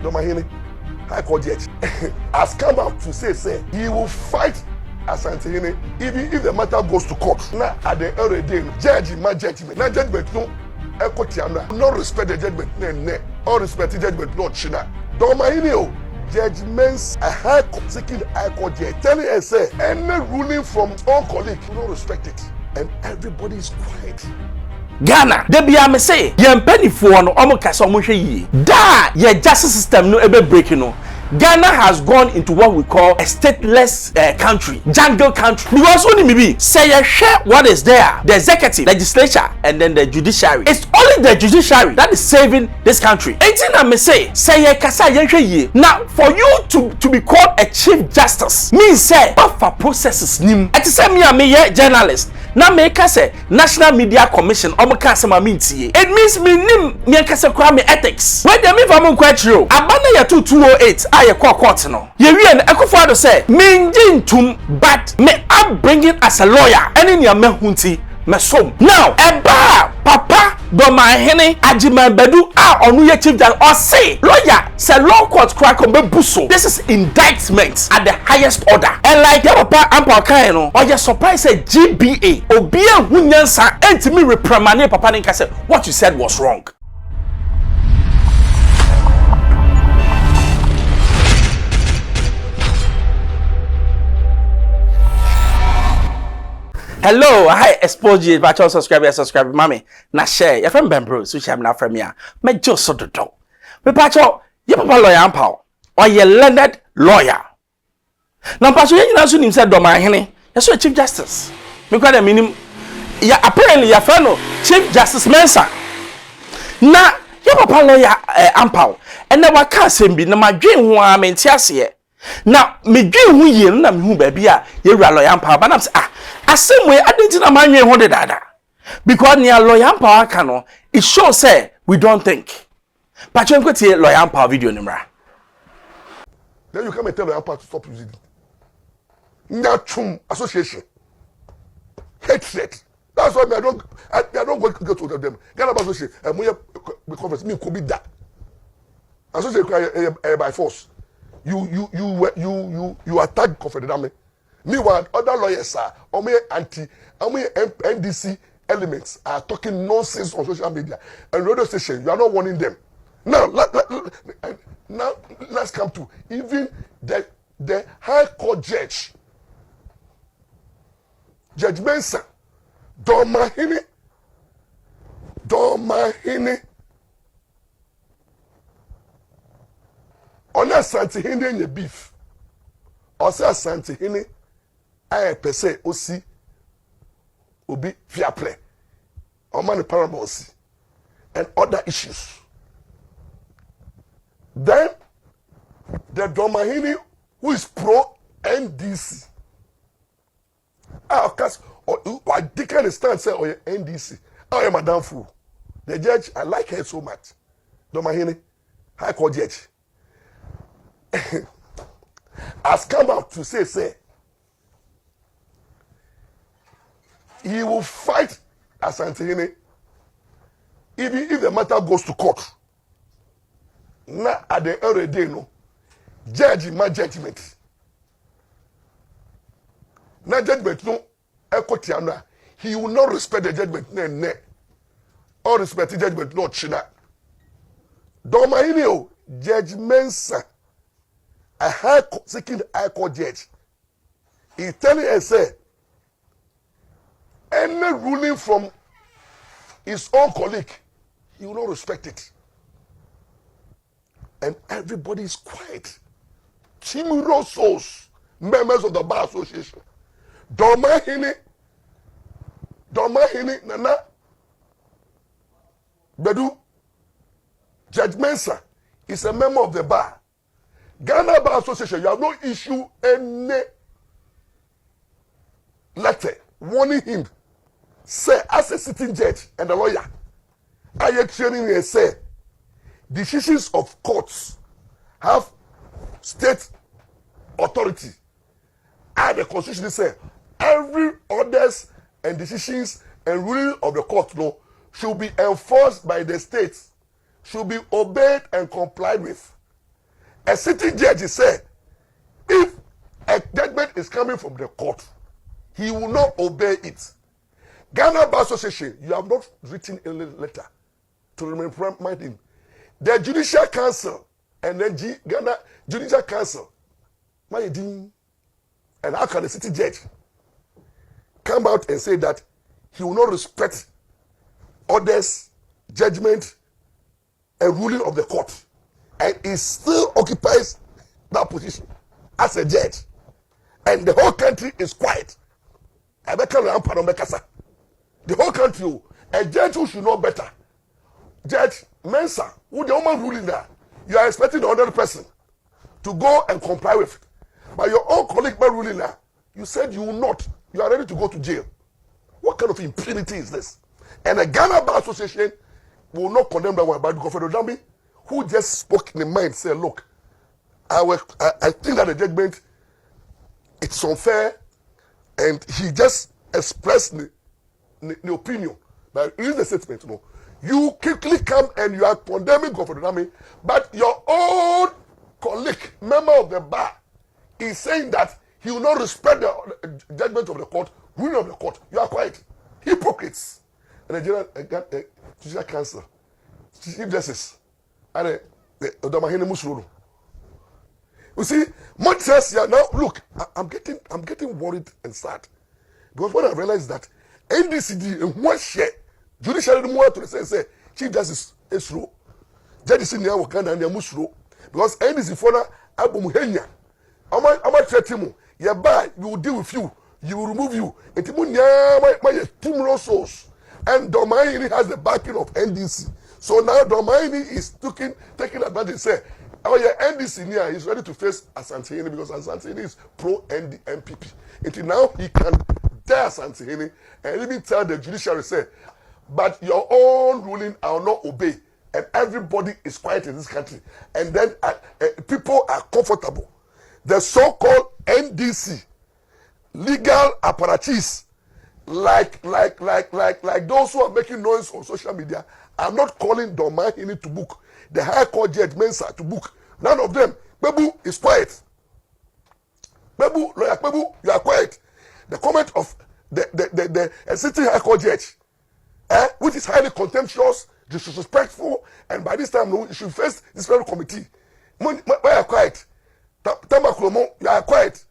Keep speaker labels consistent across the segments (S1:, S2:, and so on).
S1: Dormaahene, High Court judge, has come out to say he will fight Asantehene even if the matter goes to court. Now at the end of the day, judge my judgment. Now judgment no equity no respect the judgment ne or respect the judgment no china. Dormaahene judgments a high court seeking high court judge telling us say any ruling from all colleague you don't respect it and everybody is quiet.
S2: Ghana, they be a me say, yen penny for no omo kasa omo hwe yi. Da ye justice system no ebe break no. Ghana has gone into what we call a stateless country, jungle country. Because only maybe say you share what is there, the executive, legislature, and then the judiciary. It's only the judiciary that is saving this country. Anything I may say you kasa ye. Now, for you to be called a chief justice means say what for processes nim. It say me a journalist. Now me say National Media Commission omo ka say ma mintie. It means me nim me kasa kwa me ethics. When they me for mo kwa chiro. Abana ya 208 aye kwa court no. Ye wi en Akufo-Addo say me ngintum but me I'm bringing as a lawyer. Any nia me hunti me som. Now eba papa Dormaahene Ajiman Bedu onu ye chief judge or say lawyer say law court crack on be buso. This is indictment at the highest order. And like your papa Ampaw kan no, or you surprised say GBA obia hunyansa entimi reprimand papa nka say what you said was wrong. Hello, hi, Xposed, but also subscribe, mommy. Na share, your friend Ben Bro, so she am not from here. Me just so the dog. Me pacho, your papa lawyer Ampaw, or your learned lawyer. Now, pacho, you know, so himself Dormaahene, you're so chief justice. Me quite a minimum. Yeah, apparently your friend, Chief Justice Mensa. Now, your papa lawyer Ampaw, and now I can't say be no my dream who I mean, here. Now, me dream who ye, and I'm who baby, you're lawyer Ampaw, but I'm same way I didn't know my name dada. Because near lawyer Ampaw cano, it shows say we don't think. But you go lawyer Ampaw video number.
S1: Then you come and tell lawyer Ampaw to stop using it. Nyachum association. Hatred. That's why I don't go to them. Ghana association. We conference me could be that. Association by force. You attack Confederate. Meanwhile, other lawyers are NDC elements are talking nonsense on social media and radio station. You are not warning them. Now let's come to even the High Court judge, Judge Mensa, Dormaahene, on Asantehene nye beef, or say Asantehene. I per se aussi obi fiaple or money parables and other issues. Then the Dormaahene who is pro NDC. Of course, I can't stand say or NDC. I am Madam Fu. The judge, I like her so much. Dormaahene, High Court judge, has come out to say he will fight Asantehene even if the matter goes to court. Now at the end of the day, no judge my judgment. Now judgment no equity he will not respect the judgment ne or respect the judgment not china. Dormaahene Judge Mensa, a high seeking high court judge, he telling us say any ruling from his own colleague, he will not respect it. And everybody is quiet. Timuro souls, members of the Bar Association. Dormaahene, Nana, Bedu, Judge Mensa is a member of the Bar. Ghana Bar Association, you have no issue any letter warning him. Say, as a sitting judge and a lawyer, I am training and say, decisions of courts have state authority. And the constitution say, every orders and decisions and ruling of the court law should be enforced by the states, should be obeyed and complied with. a sitting judge say, if a judgment is coming from the court, he will not obey it. Ghana Bar Association, you have not written a letter to remind him. The Judicial Council and then Ghana Judicial Council, my dean, and how can the city judge come out and say that he will not respect orders, judgment, and ruling of the court, and he still occupies that position as a judge, and the whole country is quiet? The whole country, a judge who should know better. Judge Mensah, who the woman ruling there, you are expecting the other person to go and comply with it. But your own colleague ruling there, you said you will not. You are ready to go to jail. What kind of impunity is this? And the Ghana Bar Association will not condemn that one. But Governor Dambi, who just spoke in the mind, said, look, I think that the judgment, it's unfair. And he just expressed the opinion. But here's the statement, you know. You quickly come and you are condemning Governor Dambi, but your own colleague, member of the bar, is saying that he will not respect the judgment of the court, ruling of the court. You are quiet. Hypocrites. And the Judicial Council, Chief Justice, and the Dormaahene Musrolo. You see, much says here now. Look, I'm getting worried and sad because when I realize that NDCD and one share judicial more to say Chief Justice Esro, Judges in the Wakanda and the Musro, because NDC for now Abumuhenya. I'm threat him. You buy, we will deal with you. You will remove you. And my two souls. And Dormaahene has the backing of NDC. So now Dormaahene is taking advantage. Say, oh yeah, NDC here is ready to face Asantehene because Asantehene is pro-NPP. Until now he can dare Asantehene and even tell the judiciary, say, but your own ruling I will not obey. And everybody is quiet in this country. And then people are comfortable. The so-called NDC, legal apparatus, like those who are making noise on social media, are not calling Dormaahene to book. The High Court Judge Mensah to book. None of them. Bebu is quiet. Bebu, lawyer Bebu, you are quiet. The comment of the sitting High Court Judge, which is highly contemptuous, disrespectful, and by this time, you should face this very committee. Why are quiet? Tamakulomo, you are quiet.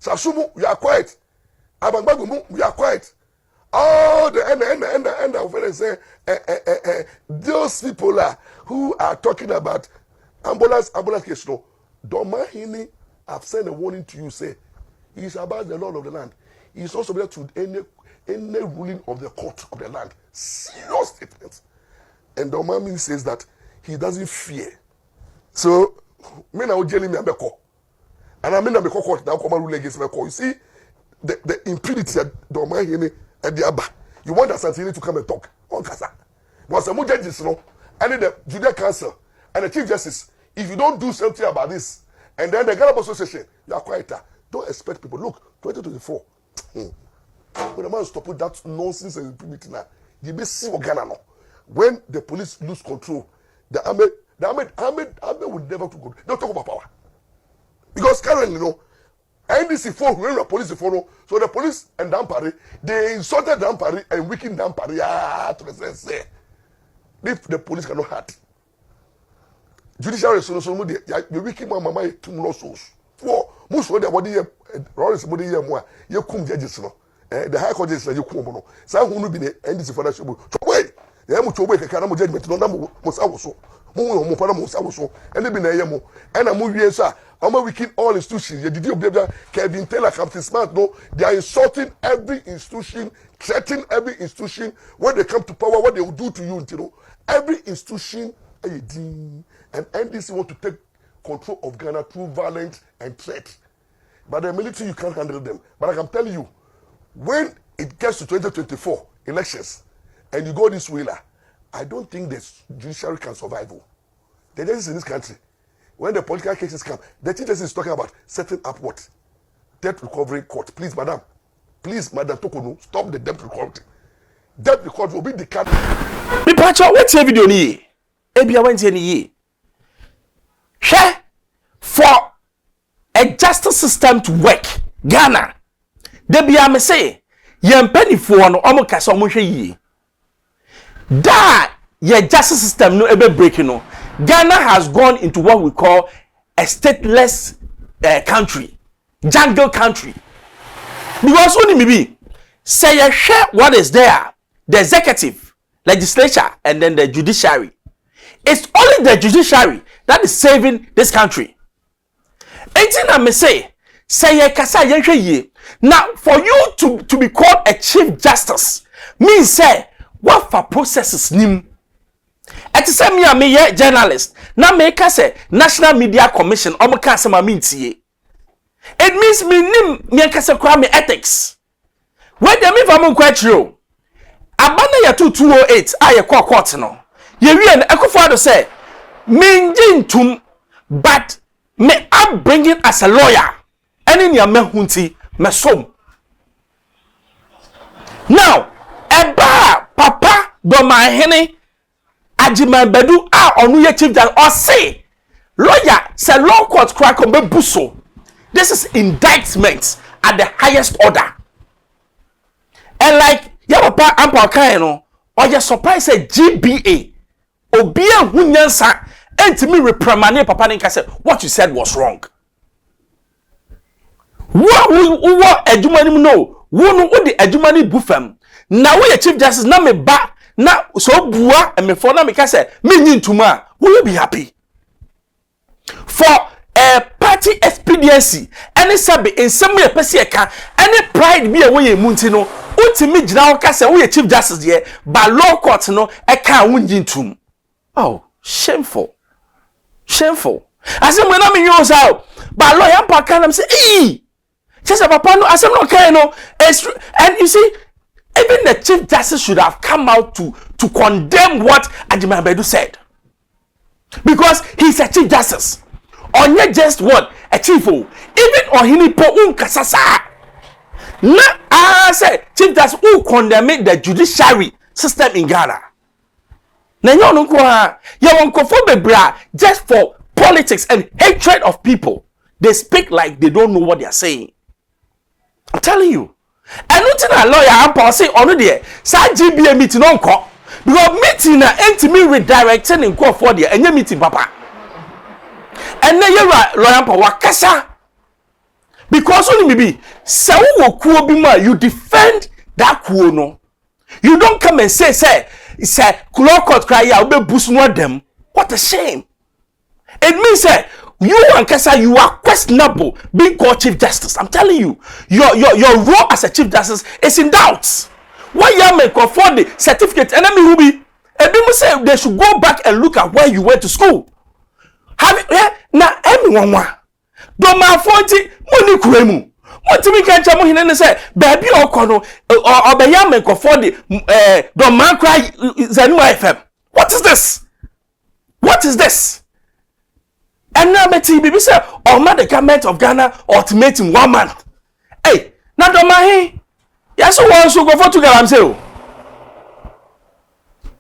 S1: Sasumu, you are quiet. Abangbagumu, you are quiet. All the end of it say those people who are talking about ambulance case. No, Dormaahene have sent a warning to you. Say he is about the law of the land. He is also there to any ruling of the court of the land. Serious statements. And Dormaahene says that he doesn't fear. So me now jelly me abeko. And I mean I'm court now come rule against me. You see the impunity at Dormaahene and the Abba. You want Asantehene to come and talk on Kasa. Because the judges, you know, and the Judicial Council and the Chief Justice, if you don't do something about this, and then the Ghana Bar Association, you are quieter. Don't expect people. Look, 2024. When the man stop with that nonsense and impunity now, you may see what Ghana now. When the police lose control, the army will never to go. Don't talk about power. Because currently, you know, NDC for when the police follow, so the police and Dampari, they insulted Dampari and weakened Dampari to the sense say, if the police cannot hurt. Judicial solution, the weaken my mama two lawsuits. For most of the body, Rollins body, you come judges, the High Court judges, you come. Some who will be the NDC for that show. Wait, the Amucho Canamo judgment, no number was also. And they been a yamo. And I'm moving, sir. I'm weakening all institutions. Did you believe that Kevin Taylor, Captain Smart? No, they are insulting every institution, threatening every institution. When they come to power, what they will do to you, you know. Every institution, and NDC want to take control of Ghana through violence and threat. But the military, you can't handle them. But I can tell you, when it gets to 2024 elections, and you go this way, I don't think the judiciary can survive. The judges in this country, when the political cases come, the Chief Justice is talking about setting up what? Debt recovery court. Please, madam, Tokono, stop the debt recovery. Debt recovery will be the country.
S2: Pipacho, what's your video? Ebia went any ye. Share a justice system to work, Ghana, debia me say, yen penny for no omo kasa omo hwe yi. Da ye justice system no ebe breaking no. Ghana has gone into what we call a stateless country, jungle country. Because only maybe say you share what is there, the executive, legislature, and then the judiciary. It's only the judiciary that is saving this country. Anything I may say you kasa ye. Now, for you to be called a chief justice means say what for processes nim. At the same time, me a journalist. Now make us say National Media Commission. Omo ka se ma mintie. It means me nim me kase kwa me ethics. When dem if am kwatrio. Abana ya 2208 aye court no. Ye wi na Akufo-Addo say minjintum but me am bringing as a lawyer. Any nia mahunti me som. Now, eba papa Dormaahene Ajiman Bedu onu ye chief judge or say lawyer say law court crack on buso. This is indictment at the highest order. And like your papa Ampaw kan no, or you surprise say GBA obia hunyansa entimi reprimand papa nka say what you said was wrong. What adwumani no, wo the adwumani bufam. Na we chief justice na me ba na so bua and me for na me ka say me nyintuma, will you be happy? For a party expediency, any sabi in some way pese ka, any pride be away munti no, ultimate jina ka say we chief justice here, but law court no e ka wunjintum. Oh, shameful. Shameful. I say when I'm in yours out, but lawyer Ampaw kan am say, "Eh, just papa no, I say no kind no." And you see, even the chief justice should have come out to condemn what Ajiman Bedu said. Because he's a chief justice. Onye just what? A chief. Even Ohini po unkasasa. Na I say chief justice who condemn the judiciary system in Ghana. Na yon nkwa ya wonkofo bebra just for politics and hatred of people. They speak like they don't know what they are saying. I'm telling you. And nothing a lawyer Ampaw say onu there. Sa GBA meeting on call. Because meeting na me redirecting in call for there enye meeting papa. And then you lawyer Ampaw wakasa. Because only maybe say wo kuo bi ma you defend that kuo no. You don't come and say law court cry ya obe boost no them. What a shame. It means say you and Kasa, you are questionable being called chief justice. I'm telling you, your role as a chief justice is in doubt. Why you make afford the certificate? And I mean, who be? And people say they should go back and look at where you went to school. Have you? Now, everyone Dormaahene money kuremu. What me can tell me say, baby or kono or be ya make afford the Dormaahene Zanu FM. What is this? What is this? And now me TV say, oh, the government of Ghana ultimatum 1 month. Hey, now Dormaahene, yes, so one should go for to Ghana, say,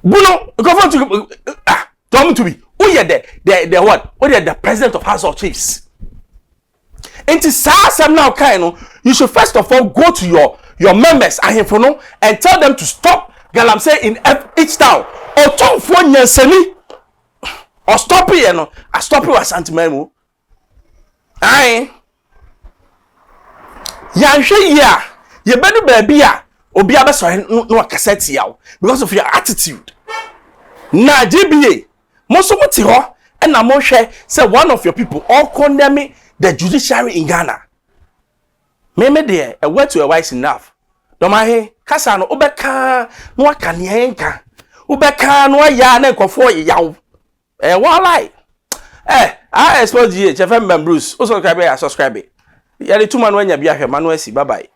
S2: Buno, go for to Tom to be. Oh, yeah, the what? Oh, yeah, the president of House of Chiefs. And to say now, kind you should first of all go to your members and tell them to stop Galamsey in each town. Or Tom for Yanseni. Or stop it, no. I stop it with Santimemu. Aye. Yanshe ya. You better baby ya. Obi abeso no cassette yaw because of your attitude. Na GBA. Most of muti ho and na mo share say one of your people all condemn the judiciary in Ghana. Meme there a word to a wise enough. Dormaahene kasa no obeka no aka ne enka. Obeka no ya na nkofo yaw. What lie? I Xposed GH FM Bruce. Also subscribe. Yeah, the 2 man when you be a man, bye bye.